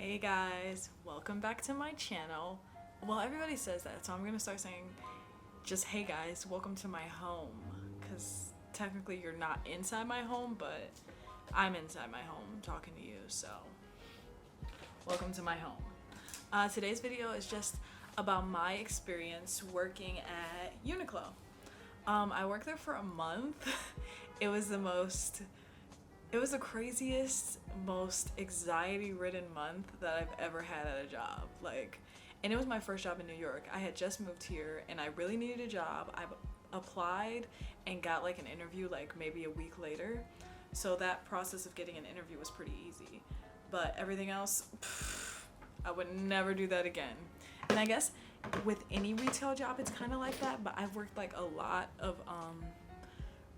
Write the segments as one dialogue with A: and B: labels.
A: Hey guys, welcome back to my channel. Well, everybody says that, so I'm gonna start saying just hey guys, welcome to my home, because technically you're not inside my home, but I'm inside my home talking to you, so welcome to my home. Today's video is just about my experience working at Uniqlo. I worked there for a month. It was the craziest, most anxiety-ridden month that I've ever had at a job. And it was my first job in New York. I had just moved here and I really needed a job. I applied and got an interview maybe a week later. So that process of getting an interview was pretty easy. But everything else, I would never do that again. And I guess with any retail job, it's kind of like that, but I've worked a lot of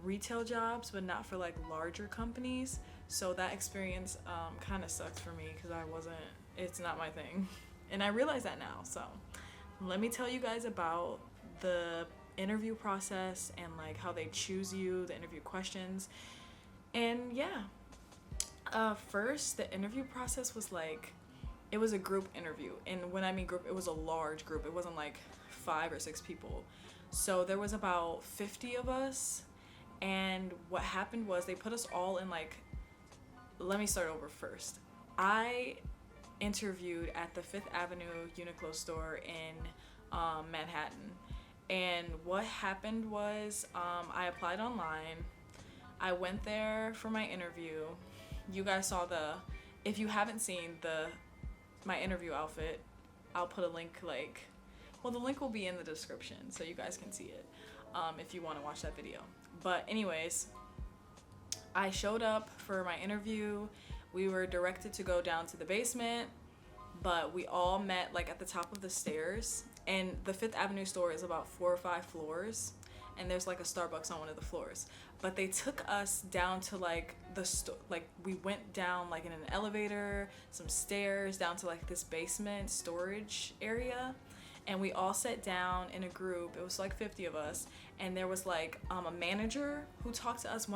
A: retail jobs, but not for larger companies, so that experience kind of sucked for me because it's not my thing, and I realize that now. So let me tell you guys about the interview process and how they choose you, the interview questions. And yeah, first, the interview process was it was a group interview, and when I mean group, it was a large group. It wasn't 5 or 6 people, so there was about 50 of us. And what happened was they put us all in let me start over first. I interviewed at the 5th Avenue Uniqlo store in Manhattan. And what happened was I applied online. I went there for my interview. You guys saw if you haven't seen my interview outfit, I'll put a link the link will be in the description so you guys can see it if you want to watch that video. But anyways, I showed up for my interview. We were directed to go down to the basement, but we all met at the top of the stairs. And the 5th Avenue store is about 4 or 5 floors, and there's a Starbucks on one of the floors. But they took us down to we went down in an elevator, some stairs, down to this basement storage area. And we all sat down in a group. It was 50 of us, and there was a manager who talked to us.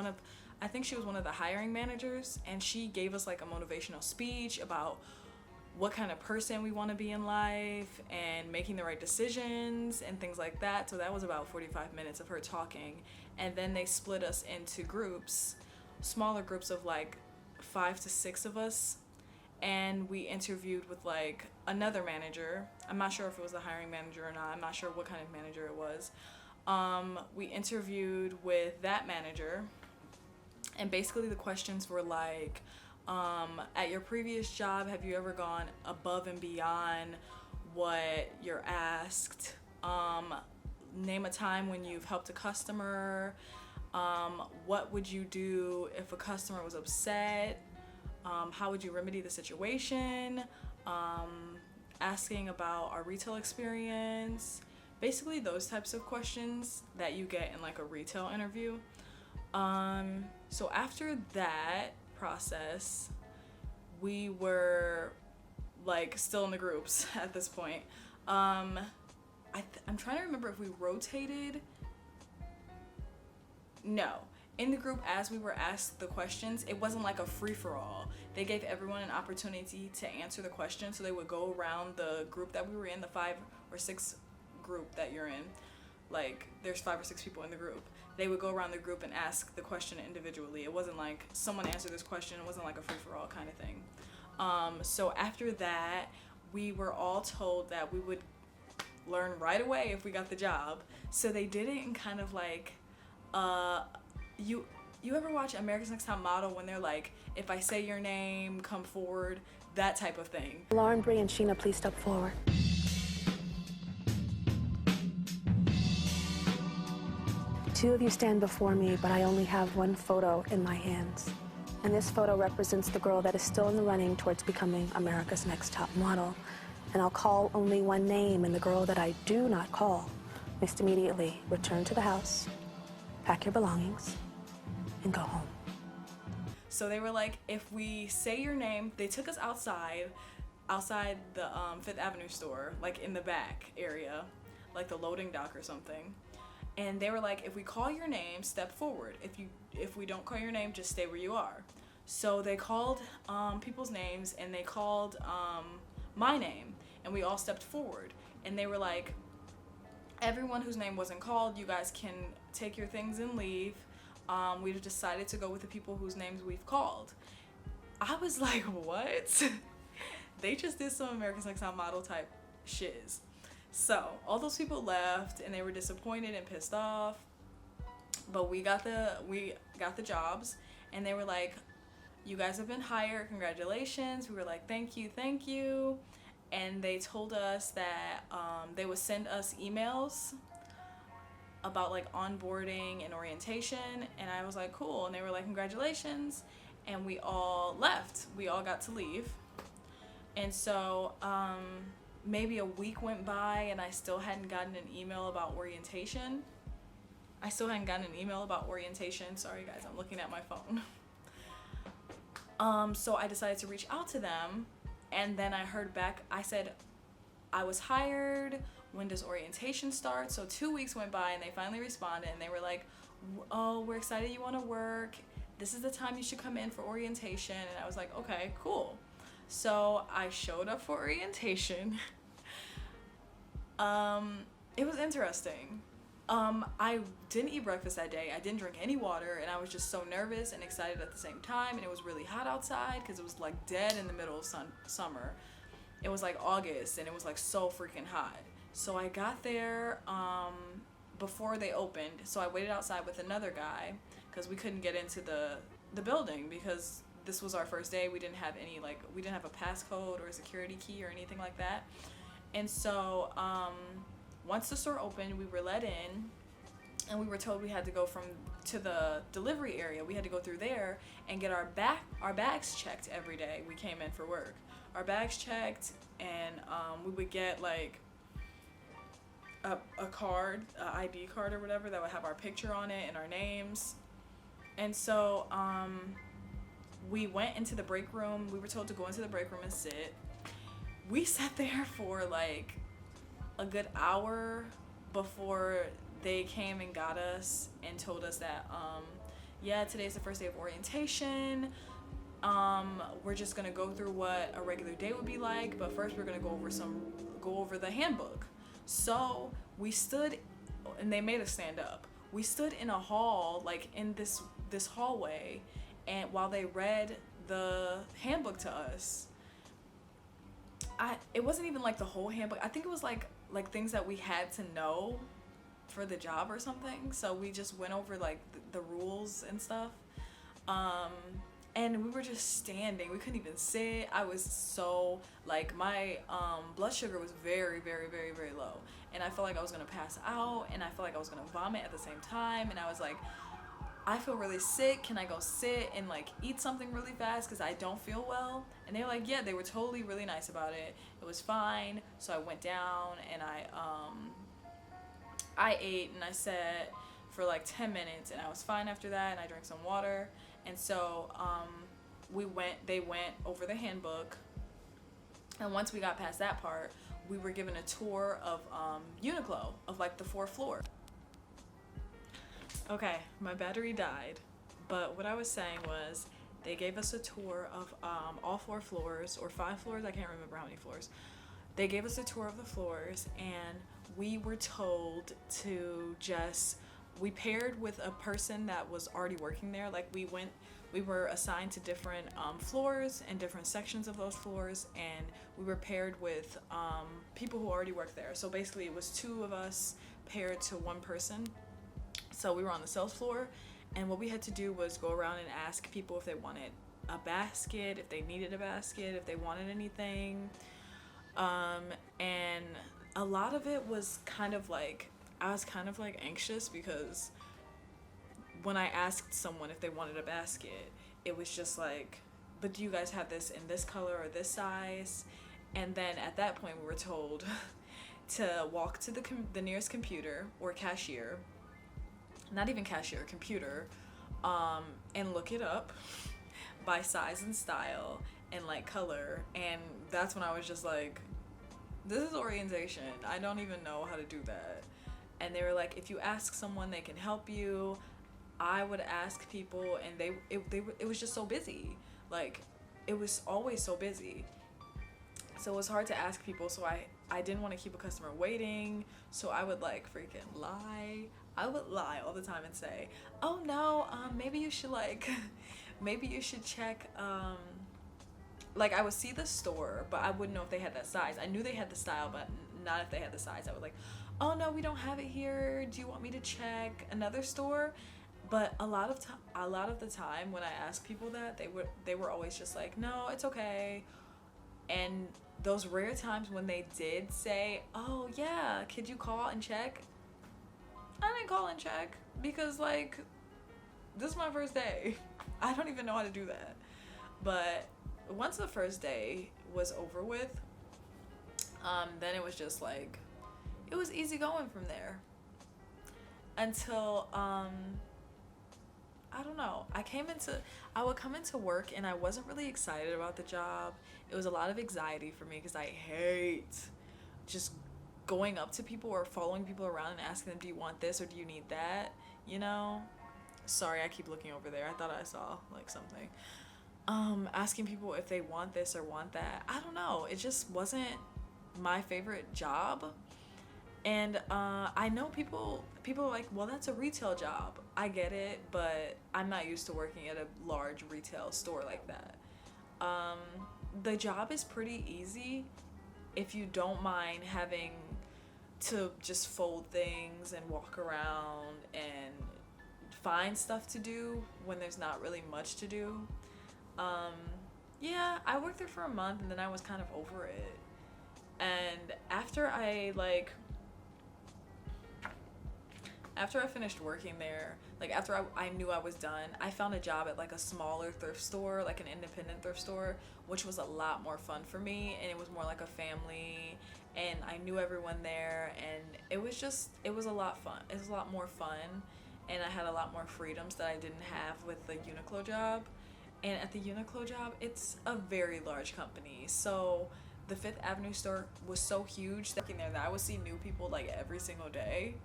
A: I think she was one of the hiring managers, and she gave us a motivational speech about what kind of person we want to be in life and making the right decisions and things like that. So that was about 45 minutes of her talking, and then they split us into groups, smaller groups of 5 to 6 of us. And we interviewed with another manager. I'm not sure if it was the hiring manager or not. I'm not sure what kind of manager it was. We interviewed with that manager, and basically the questions were at your previous job, have you ever gone above and beyond what you're asked? Name a time when you've helped a customer. What would you do if a customer was upset? How would you remedy the situation? Asking about our retail experience. Basically those types of questions that you get in a retail interview. So after that process, we were still in the groups at this point. I'm trying to remember if we rotated. No. In the group, as we were asked the questions, it wasn't a free-for-all. They gave everyone an opportunity to answer the question, so they would go around the group that we were in, the 5 or 6 group that you're in. There's 5 or 6 people in the group. They would go around the group and ask the question individually. It wasn't someone answered this question. It wasn't a free-for-all kind of thing. So after that, we were all told that we would learn right away if we got the job. So they did it in kind of you ever watch America's Next Top Model when they're if I say your name, come forward, that type of thing.
B: Lauren, Bree, and Sheena, please step forward. Two of you stand before me, but I only have one photo in my hands. And this photo represents the girl that is still in the running towards becoming America's Next Top Model. And I'll call only one name, and the girl that I do not call must immediately return to the house, pack your belongings, and go home.
A: So they were if we say your name, they took us outside the 5th Avenue store, in the back area, the loading dock or something. And they were if we call your name, step forward. If we don't call your name, just stay where you are. So they called people's names, and they called my name, and we all stepped forward, and they were like, everyone whose name wasn't called, you guys can take your things and leave. We've decided to go with the people whose names we've called. I was like, what? They just did some America's Next Top Model type shiz. So all those people left, and they were disappointed and pissed off. But we got the jobs, and they were like, you guys have been hired, congratulations. We were like, thank you. And they told us that they would send us emails about like onboarding and orientation, and I was like, cool. And they were like, congratulations. And we all left. We all got to leave. And so maybe a week went by, and I still hadn't gotten an email about orientation. Sorry guys, I'm looking at my phone. So I decided to reach out to them, and then I heard back. I said, I was hired. When does orientation start? So 2 weeks went by, and they finally responded, and they were like, oh, we're excited you want to work. This is the time you should come in for orientation. And I was like, okay, cool. So I showed up for orientation. It was interesting. I didn't eat breakfast that day. I didn't drink any water, and I was just so nervous and excited at the same time. And it was really hot outside because it was like dead in the middle of summer. It was like August, and it was like so freaking hot. So I got there before they opened. So I waited outside with another guy because we couldn't get into the building because this was our first day. We didn't have a passcode or a security key or anything like that. And so once the store opened, we were let in, and we were told we had to go to the delivery area. We had to go through there and get our bags checked every day we came in for work. Our bags checked, and we would get like a card, an ID card or whatever, that would have our picture on it and our names. And so we went into the break room. We were told to go into the break room and sit. We sat there for like a good hour before they came and got us and told us that yeah, today's the first day of orientation. We're just gonna go through what a regular day would be like, but first we're gonna go over the handbook. So we stood, and they made us stand up. We stood in a hall, like in this hallway, and while they read the handbook to us. It wasn't even like the whole handbook. I think it was like things that we had to know for the job or something. So we just went over like the rules and stuff. And we were just standing. We couldn't even sit. I was so like, my blood sugar was very, very, very, very low, and I felt like I was gonna pass out, and I felt like I was gonna vomit at the same time. And I was like, I feel really sick. Can I go sit and like eat something really fast because I don't feel well? And they were like, yeah. They were totally really nice about it. It was fine. So I went down, and I ate, and I sat for like 10 minutes, and I was fine after that, and I drank some water. And so they went over the handbook, and once we got past that part, we were given a tour of Uniqlo, of like the 4th floor. Okay, my battery died, but what I was saying was they gave us a tour of all 4 floors, or 5 floors, I can't remember how many floors. They gave us a tour of the floors, and we were told to we paired with a person that was already working there. Like we were assigned to different floors and different sections of those floors, and we were paired with people who already worked there. So basically it was 2 of us paired to 1 person. So we were on the sales floor, and what we had to do was go around and ask people if they wanted a basket, if they needed a basket, if they wanted anything. And a lot of it was kind of like, I was kind of like anxious, because when I asked someone if they wanted a basket, it was just like, but do you guys have this in this color or this size? And then at that point we were told to walk to the nearest computer or cashier, not even cashier, computer, and look it up by size and style and like color. And that's when I was just like, this is orientation. I don't even know how to do that. And they were like, if you ask someone, they can help you. I would ask people, and it was just so busy. Like, it was always so busy. So it was hard to ask people. So I didn't want to keep a customer waiting. So I would like freaking lie. I would lie all the time and say, oh no, maybe you should like, maybe you should check, like I would see the store, but I wouldn't know if they had that size. I knew they had the style, but not if they had the size. I would like, oh no, we don't have it here. Do you want me to check another store? But a lot of the time when I asked people that, they were always just like, no, it's okay. And those rare times when they did say, oh yeah, could you call and check? I didn't call and check because like, this is my first day. I don't even know how to do that. But once the first day was over with, then it was just like, it was easy going from there. Until, I don't know, I would come into work and I wasn't really excited about the job. It was a lot of anxiety for me because I hate just going up to people or following people around and asking them, do you want this or do you need that? You know? Sorry, I keep looking over there. I thought I saw like something. Asking people if they want this or want that. I don't know. It just wasn't my favorite job. And I know people are like, well, that's a retail job. I get it, but I'm not used to working at a large retail store like that. The job is pretty easy if you don't mind having to just fold things and walk around and find stuff to do when there's not really much to do. Yeah, I worked there for a month and then I was kind of over it. And after I finished working there, like after I knew I was done, I found a job at like a smaller thrift store, like an independent thrift store, which was a lot more fun for me, and it was more like a family, and I knew everyone there, and it was a lot fun. It was a lot more fun, and I had a lot more freedoms that I didn't have with the Uniqlo job. And at the Uniqlo job, it's a very large company, so the Fifth Avenue store was so huge that I would see new people like every single day.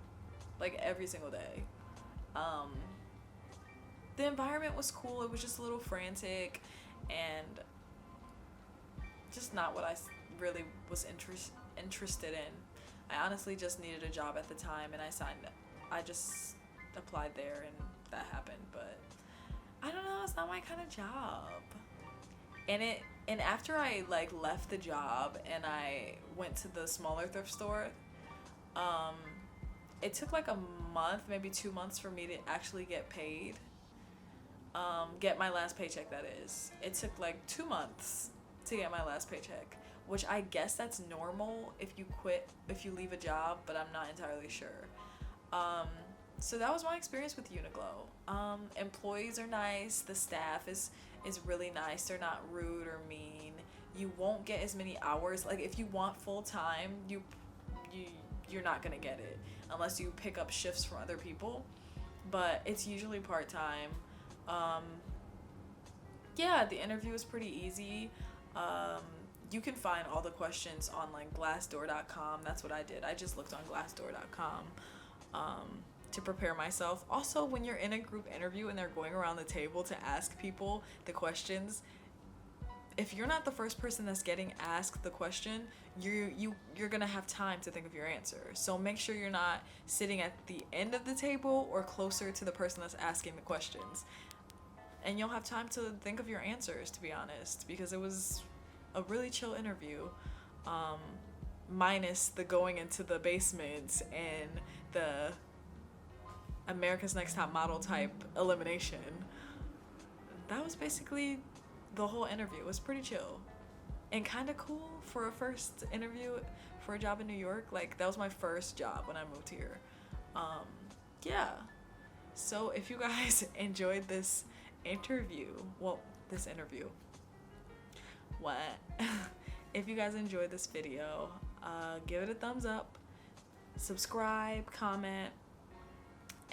A: The environment was cool. It was just a little frantic and just not what I really was interested in. I honestly just needed a job at the time, and I just applied there and that happened. But I don't know, it's not my kind of job. And after I like left the job and I went to the smaller thrift store, it took like a month, maybe 2 months for me to actually get paid. Get my last paycheck, that is. It took like 2 months to get my last paycheck, which I guess that's normal if you leave a job, but I'm not entirely sure. So that was my experience with Uniqlo. Employees are nice. The staff is really nice. They're not rude or mean. You won't get as many hours. Like if you want full time, you're not gonna get it unless you pick up shifts from other people. But it's usually part time. Yeah, the interview is pretty easy. You can find all the questions on like Glassdoor.com. That's what I did. I just looked on Glassdoor.com. To prepare myself. Also, when you're in a group interview and they're going around the table to ask people the questions, if you're not the first person that's getting asked the question, you're gonna have time to think of your answer. So make sure you're not sitting at the end of the table or closer to the person that's asking the questions, and you'll have time to think of your answers, to be honest, because it was a really chill interview, minus the going into the basement and the America's Next Top Model type elimination. That was basically the whole interview. It was pretty chill and kind of cool for a first interview for a job in New York. Like that was my first job when I moved here. Yeah. So if you guys enjoyed this interview, if you guys enjoyed this video, give it a thumbs up, subscribe, comment,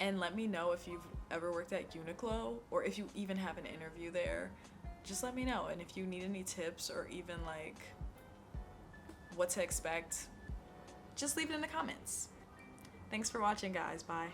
A: and let me know if you've ever worked at Uniqlo or if you even have an interview there. Just let me know. And if you need any tips or even like what to expect, just leave it in the comments. Thanks for watching, guys. Bye.